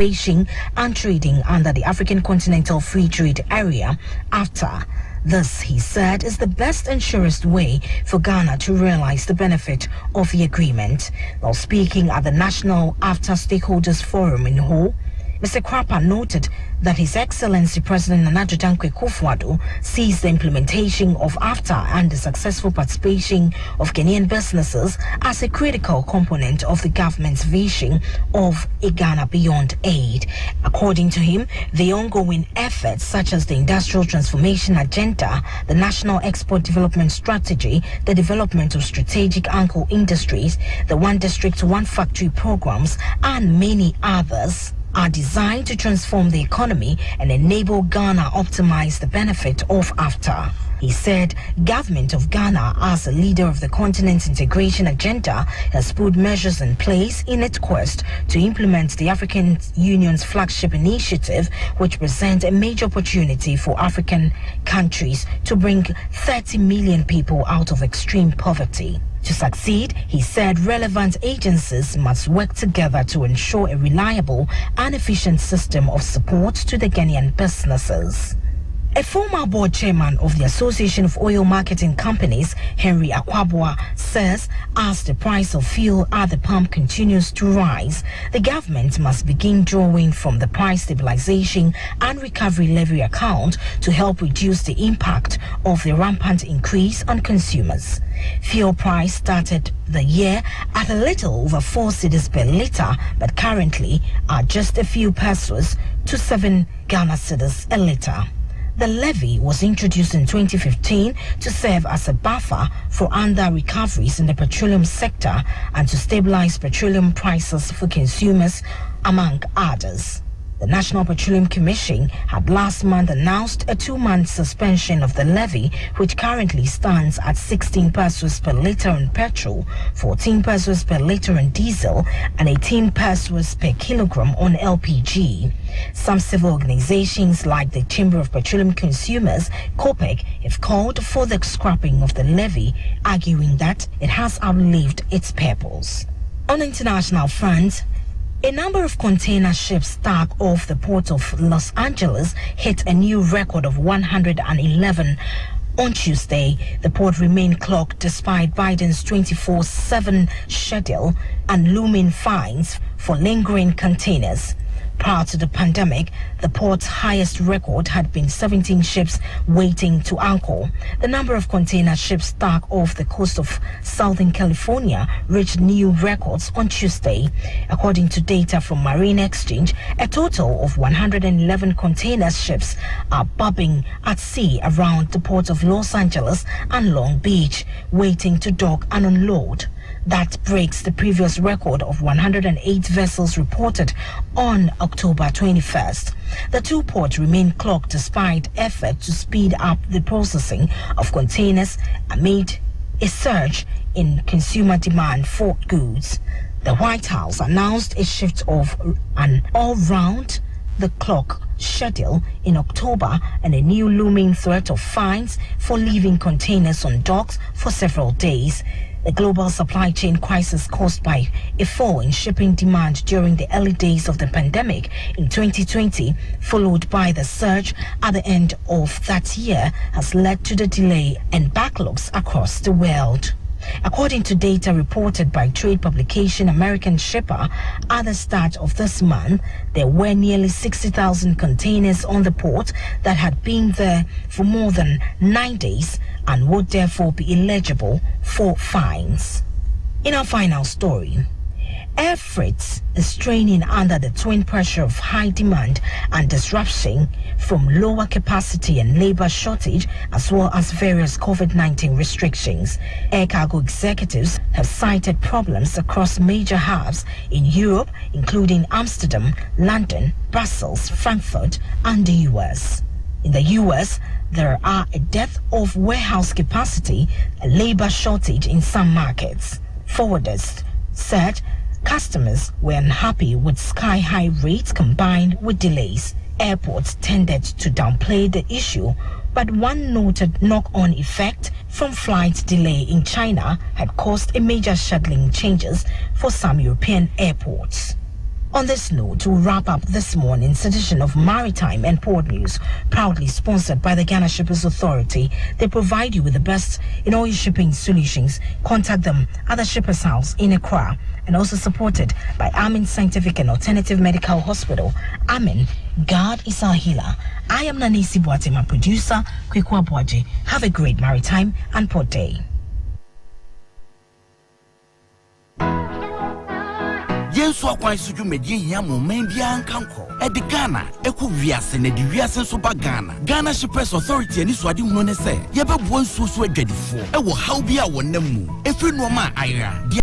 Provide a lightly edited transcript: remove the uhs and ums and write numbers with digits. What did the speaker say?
fishing and trading under the African Continental Free Trade Area after. This, he said, is the best and surest way for Ghana to realize the benefit of the agreement. While speaking at the National After Stakeholders Forum in Ho, Mr. Krapa noted that His Excellency President Nana Addo Dankwa Akufo-Addo sees the implementation of AFTA and the successful participation of Ghanaian businesses as a critical component of the government's vision of a Ghana beyond aid. According to him, the ongoing efforts such as the Industrial Transformation Agenda, the National Export Development Strategy, the development of strategic anchor industries, the One District, One Factory programs, and many others are designed to transform the economy and enable Ghana optimize the benefit of AFTA. He said, government of Ghana, as a leader of the continent's integration agenda, has put measures in place in its quest to implement the African Union's flagship initiative, which presents a major opportunity for African countries to bring 30 million people out of extreme poverty. To succeed, he said relevant agencies must work together to ensure a reliable and efficient system of support to the Ghanaian businesses. A former board chairman of the Association of Oil Marketing Companies, Henry Akwabua, says as the price of fuel at the pump continues to rise, the government must begin drawing from the price stabilization and recovery levy account to help reduce the impact of the rampant increase on consumers. Fuel price started the year at a little over 4 cedis per litre, but currently are just a few pesos to 7 Ghana cedis a litre. The levy was introduced in 2015 to serve as a buffer for under-recoveries in the petroleum sector and to stabilize petroleum prices for consumers, among others. The National Petroleum Commission had last month announced a 2-month suspension of the levy, which currently stands at 16 pesos per litre on petrol, 14 pesos per litre on diesel, and 18 pesos per kilogram on LPG. Some civil organizations like the Chamber of Petroleum Consumers, COPEC, have called for the scrapping of the levy, arguing that it has outlived its purpose. On international front, a number of container ships stuck off the port of Los Angeles hit a new record of 111 on Tuesday. The port remained clogged despite Biden's 24/7 schedule and looming fines for lingering containers. Prior to the pandemic, the port's highest record had been 17 ships waiting to anchor. The number of container ships stuck off the coast of Southern California reached new records on Tuesday. According to data from Marine Exchange, a total of 111 container ships are bobbing at sea around the ports of Los Angeles and Long Beach, waiting to dock and unload. That breaks the previous record of 108 vessels reported on October 21st. The two ports remain clogged despite efforts to speed up the processing of containers amid a surge in consumer demand for goods. The White House announced a shift of an all-round the clock schedule in October and a new looming threat of fines for leaving containers on docks for several days. The global supply chain crisis caused by a fall in shipping demand during the early days of the pandemic in 2020, followed by the surge at the end of that year, has led to the delay and backlogs across the world. According to data reported by trade publication American Shipper, at the start of this month, there were nearly 60,000 containers on the port that had been there for more than 9 days and would therefore be eligible for fines. In our final story, air freight is straining under the twin pressure of high demand and disruption from lower capacity and labor shortage, as well as various COVID-19 restrictions. Air cargo executives have cited problems across major hubs in Europe, including Amsterdam, London, Brussels, Frankfurt, and the US. In the US, there are a dearth of warehouse capacity, a labor shortage in some markets. Forwarders said customers were unhappy with sky-high rates combined with delays. Airports tended to downplay the issue, but one noted knock-on effect from flight delay in China had caused a major shuttling changes for some European airports. On this note, we'll wrap up this morning's edition of Maritime and Port News, proudly sponsored by the Ghana Shippers Authority. They provide you with the best in all your shipping solutions. Contact them at the Shippers House in Accra, and also supported by Amin Scientific and Alternative Medical Hospital. Amin, God is our healer. I am Nanisi Boateng, my producer, Kwekwa Boaje. Have a great Maritime and Port Day. Yenso akwan suju medie ya mo man bia nkanko e de Ghana eku wiase na di wiase so ba Ghana Shippers Authority ani so ade hunu ne se ye bebuo nsuo so adwadifo e wo haw bia wonam mu efiri no ma ayra